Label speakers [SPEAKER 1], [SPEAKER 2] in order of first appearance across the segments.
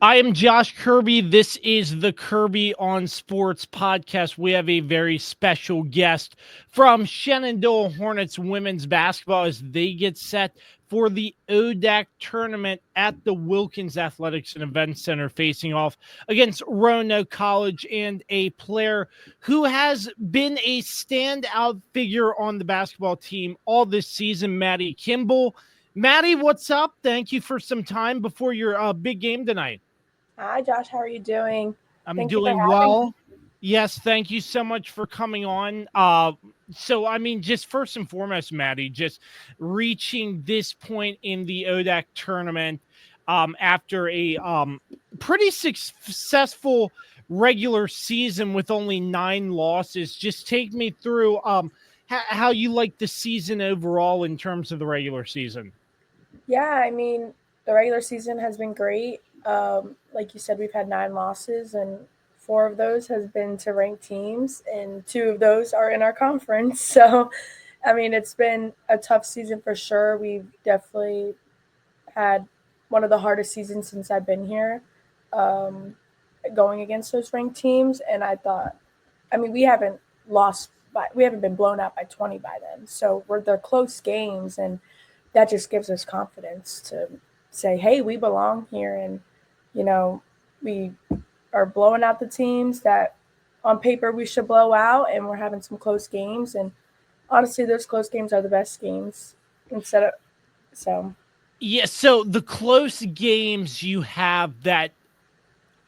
[SPEAKER 1] I am Josh Kirby. This is the Kirby on Sports podcast. We have a very special guest from Shenandoah Hornets women's basketball as they get set for the ODAC tournament at the Wilkins Athletics and Events Center, facing off against Roanoke College and a player who has been a standout figure on the basketball team all this season, Maddie Kimble. Maddie, what's up? Thank you for some time before your big game tonight.
[SPEAKER 2] Hi, Josh. How are you doing?
[SPEAKER 1] I'm
[SPEAKER 2] Thank you for
[SPEAKER 1] doing
[SPEAKER 2] having me.
[SPEAKER 1] well. Yes, thank you so much for coming on. Just first and foremost, Maddie, just reaching this point in the ODAC tournament after a pretty successful regular season with only 9 losses. Just take me through how you like the season overall in terms of the regular season.
[SPEAKER 2] Yeah, the regular season has been great. Like you said, we've had 9 losses, and 4 of those has been to ranked teams, and 2 of those are in our conference. So, it's been a tough season for sure. We've definitely had one of the hardest seasons since I've been here, um, going against those ranked teams. And we haven't we haven't been blown out by 20 by then. So they're close games, and that just gives us confidence to say, hey, we belong here. And, we are blowing out the teams that on paper we should blow out, and we're having some close games. And honestly, those close games are the best games so.
[SPEAKER 1] Yeah, so the close games you have that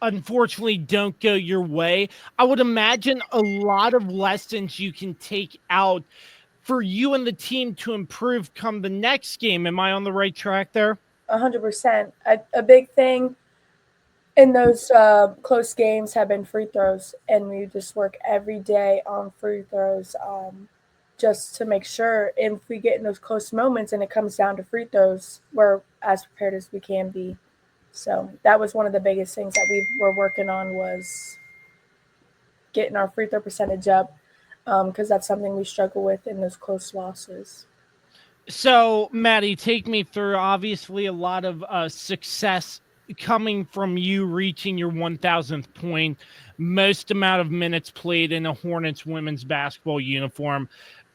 [SPEAKER 1] unfortunately don't go your way, I would imagine a lot of lessons you can take out for you and the team to improve come the next game. Am I on the right track there?
[SPEAKER 2] 100%. A big thing in those close games have been free throws, and we just work every day on free throws, just to make sure if we get in those close moments and it comes down to free throws, we're as prepared as we can be. So that was one of the biggest things that we were working on, was getting our free throw percentage up, because that's something we struggle with in those close losses.
[SPEAKER 1] So, Maddie, take me through obviously a lot of success coming from you reaching your 1,000th point, most amount of minutes played in a Hornets women's basketball uniform.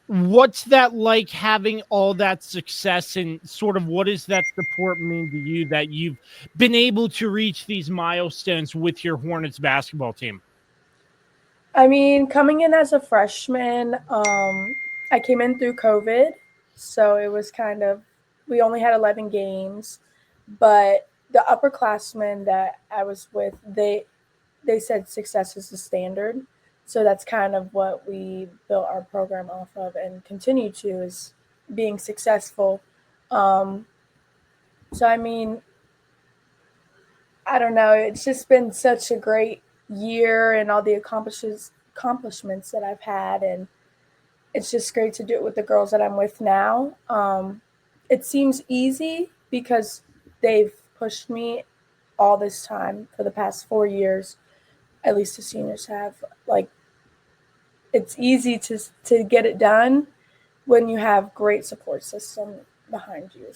[SPEAKER 1] What's that like, having all that success, and sort of what does that support mean to you that you've been able to reach these milestones with your Hornets basketball team?
[SPEAKER 2] Coming in as a freshman, I came in through COVID, so it was we only had 11 games, but the upperclassmen that I was with, they said success is the standard. So that's kind of what we built our program off of and continue to, is being successful. Um, so I don't know. It's just been such a great year, and all the accomplishments that I've had, and it's just great to do it with the girls that I'm with now. It seems easy because they've pushed me all this time for the past 4 years. At least the seniors have. Like, it's easy to get it done when you have great support system behind you.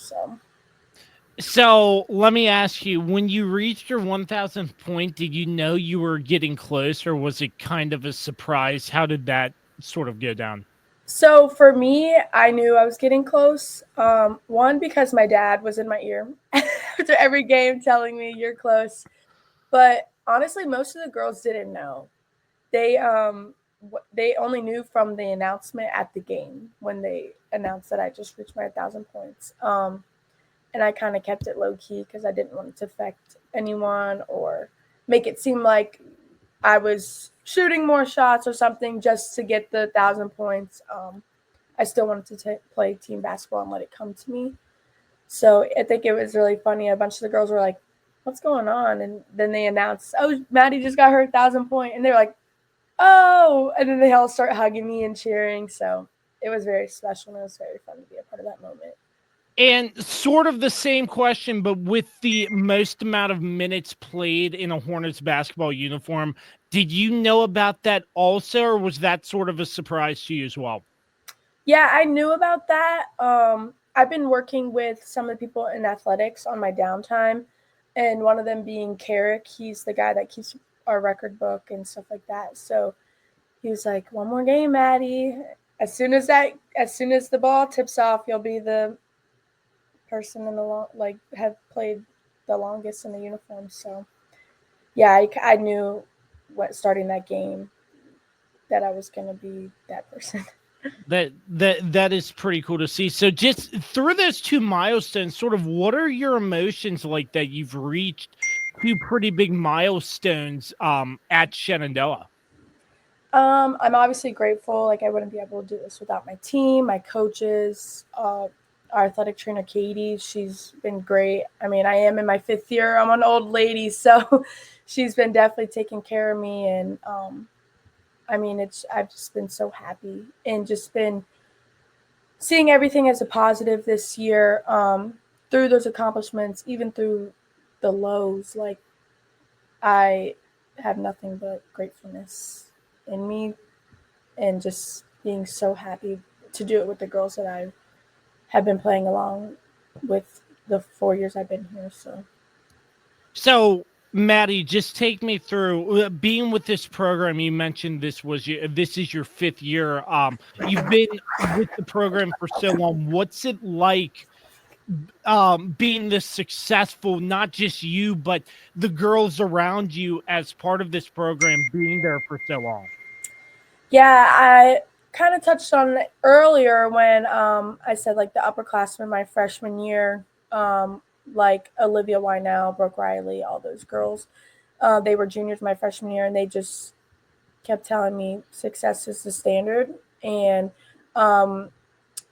[SPEAKER 1] So let me ask you, when you reached your 1,000th point, did you know you were getting close, or was it kind of a surprise? How did that sort of go down?
[SPEAKER 2] So for me, I knew I was getting close. One, because my dad was in my ear after every game telling me you're close. But honestly, most of the girls didn't know. They only knew from the announcement at the game, when they announced that I just reached my 1,000 points. And I kind of kept it low key because I didn't want it to affect anyone or make it seem like I was shooting more shots or something just to get the 1,000 points. I still wanted to play team basketball and let it come to me. So I think it was really funny. A bunch of the girls were like, "What's going on?" And then they announced, "Oh, Maddie just got her 1,000 point," and they're like, "Oh!" And then they all start hugging me and cheering. So it was very special, and it was very fun to be a part of that moment.
[SPEAKER 1] And sort of the same question, but with the most amount of minutes played in a Hornets basketball uniform, did you know about that also, or was that sort of a surprise to you as well?
[SPEAKER 2] Yeah, I knew about that. I've been working with some of the people in athletics on my downtime. and one of them being Carrick. He's the guy that keeps our record book and stuff like that. So he was like, "One more game, Maddie. As soon as the ball tips off, you'll be the person in the have played the longest in the uniform." So yeah, I knew starting that game that I was going to be that person.
[SPEAKER 1] That is pretty cool to see. So just through those two milestones, sort of what are your emotions like that you've reached two pretty big milestones at Shenandoah?
[SPEAKER 2] I'm obviously grateful. Like I wouldn't be able to do this without my team, my coaches, our athletic trainer Katie. She's been great. I mean, I am in my 5th year. I'm an old lady, so she's been definitely taking care of me. And I mean, I've just been so happy and just been seeing everything as a positive this year through those accomplishments, even through the lows. Like I have nothing but gratefulness in me and just being so happy to do it with the girls that I have been playing along with the 4 years I've been here.
[SPEAKER 1] So, Maddie, just take me through being with this program. You mentioned this is your 5th year. You've been with the program for so long. What's it like being this successful, not just you, but the girls around you as part of this program being there for so long?
[SPEAKER 2] Yeah, I kind of touched on it earlier when I said like the upperclassmen my freshman year, like Olivia Wynell, Brooke Riley, all those girls. They were juniors my freshman year, and they just kept telling me success is the standard. And um,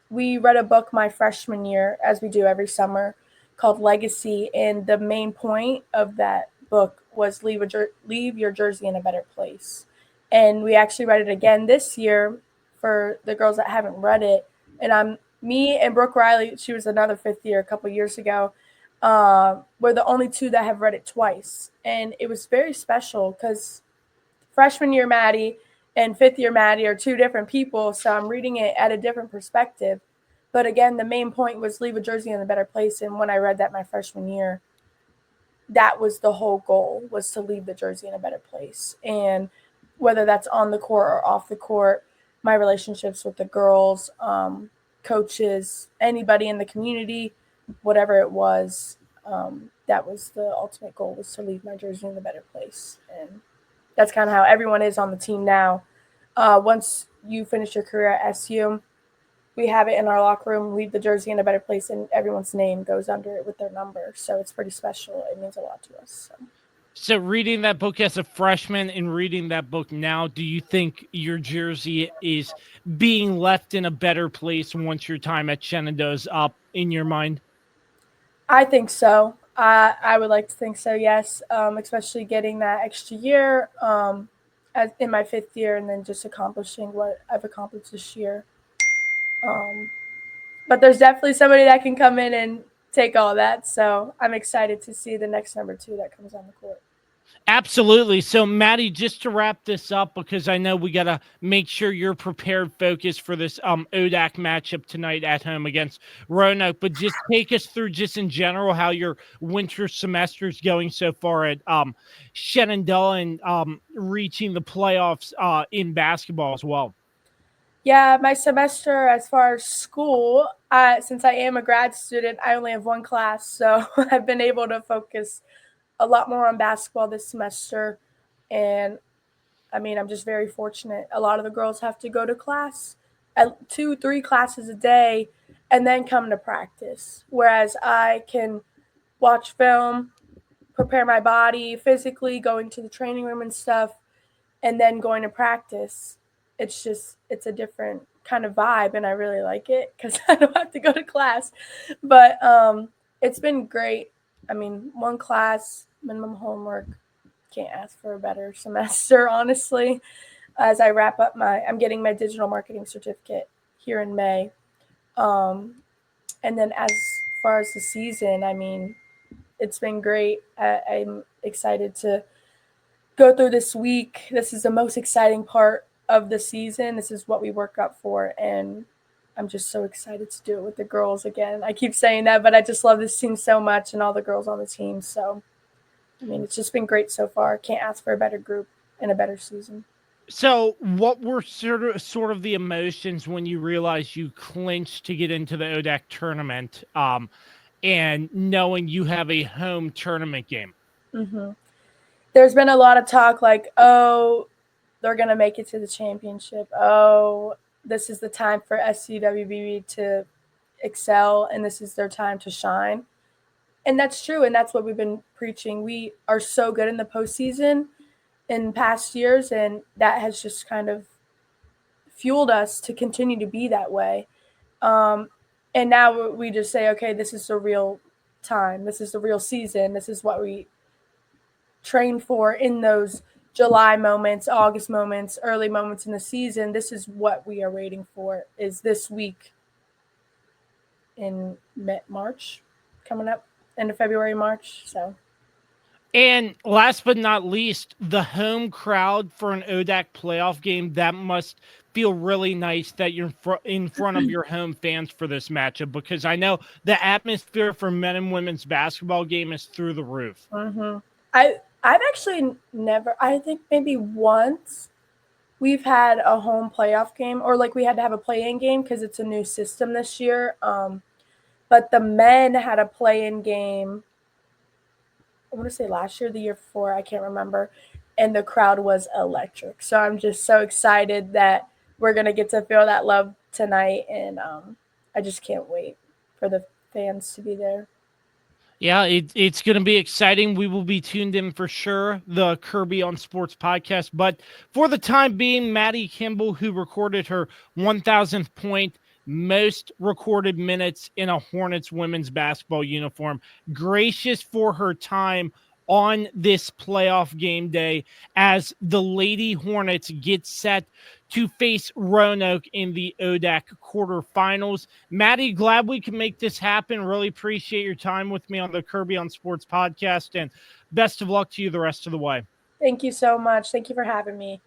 [SPEAKER 2] we read a book my freshman year, as we do every summer, called Legacy, and the main point of that book was leave your jersey in a better place. And we actually read it again this year for the girls that haven't read it. And me and Brooke Riley, she was another 5th year a couple years ago. We're the only two that have read it twice, and it was very special because freshman year Maddie and 5th year Maddie are two different people, so I'm reading it at a different perspective. But again, the main point was leave a jersey in a better place. And when I read that my freshman year, that was the whole goal, was to leave the jersey in a better place. And whether that's on the court or off the court, my relationships with the girls, coaches, anybody in the community, whatever it was, that was the ultimate goal, was to leave my jersey in a better place. And that's kind of how everyone is on the team now. Once you finish your career at SU, we have it in our locker room, leave the jersey in a better place, and everyone's name goes under it with their number. So it's pretty special. It means a lot to us.
[SPEAKER 1] So, reading that book as a freshman and reading that book now, do you think your jersey is being left in a better place once your time at Shenandoah's up in your mind?
[SPEAKER 2] I think so. I would like to think so, yes, especially getting that extra year in my 5th year and then just accomplishing what I've accomplished this year. Um, but there's definitely somebody that can come in and take all that. So I'm excited to see the next number 2 that comes on the court.
[SPEAKER 1] Absolutely. So, Maddie, just to wrap this up, because I know we got to make sure you're prepared, focused for this ODAC matchup tonight at home against Roanoke. But just take us through, just in general, how your winter semester is going so far at Shenandoah and reaching the playoffs in basketball as well.
[SPEAKER 2] Yeah, my semester as far as school, since I am a grad student, I only have one class. So I've been able to focus a lot more on basketball this semester. And I mean, I'm just very fortunate. A lot of the girls have to go to class at 2, 3 classes a day and then come to practice. Whereas I can watch film, prepare my body physically, going to the training room and stuff, and then going to practice. It's a different kind of vibe, and I really like it because I don't have to go to class. But it's been great. I mean, one class, minimum homework, can't ask for a better semester, honestly. As I wrap up I'm getting my digital marketing certificate here in May. And then as far as the season, I mean, it's been great. I'm excited to go through this week. This is the most exciting part of the season. This is what we work up for, and I'm just so excited to do it with the girls again. I keep saying that, but I just love this team so much and all the girls on the team. So I mean, it's just been great so far. Can't ask for a better group and a better season.
[SPEAKER 1] So, what were sort of the emotions when you realized you clinched to get into the ODAC tournament, and knowing you have a home tournament game?
[SPEAKER 2] Mm-hmm. There's been a lot of talk like, oh, they're going to make it to the championship. Oh, this is the time for SCWBB to excel, and this is their time to shine. And that's true, and that's what we've been preaching. We are so good in the postseason in past years, and that has just kind of fueled us to continue to be that way. Um, and now we just say, okay, this is the real time. This is the real season. This is what we train for in those July moments, August moments, early moments in the season. This is what we are waiting for. Is this week in March coming up, end of February, March. So.
[SPEAKER 1] And last but not least, the home crowd for an ODAC playoff game, that must feel really nice that you're in front of your home fans for this matchup, because I know the atmosphere for men and women's basketball game is through the roof.
[SPEAKER 2] Mm-hmm. I've actually never, I think maybe once we've had a home playoff game, or like we had to have a play-in game because it's a new system this year. But the men had a play-in game, I want to say last year, the year before, I can't remember. And the crowd was electric. So I'm just so excited that we're going to get to feel that love tonight. And I just can't wait for the fans to be there.
[SPEAKER 1] Yeah, it's going to be exciting. We will be tuned in for sure, the Kirby on Sports podcast. But for the time being, Maddie Kimble, who recorded her 1,000th point, most recorded minutes in a Hornets women's basketball uniform, gracious for her time on this playoff game day as the Lady Hornets get set to face Roanoke in the ODAC quarterfinals. Maddie, glad we can make this happen. Really appreciate your time with me on the Kirby on Sports podcast, and best of luck to you the rest of the way.
[SPEAKER 2] Thank you so much. Thank you for having me.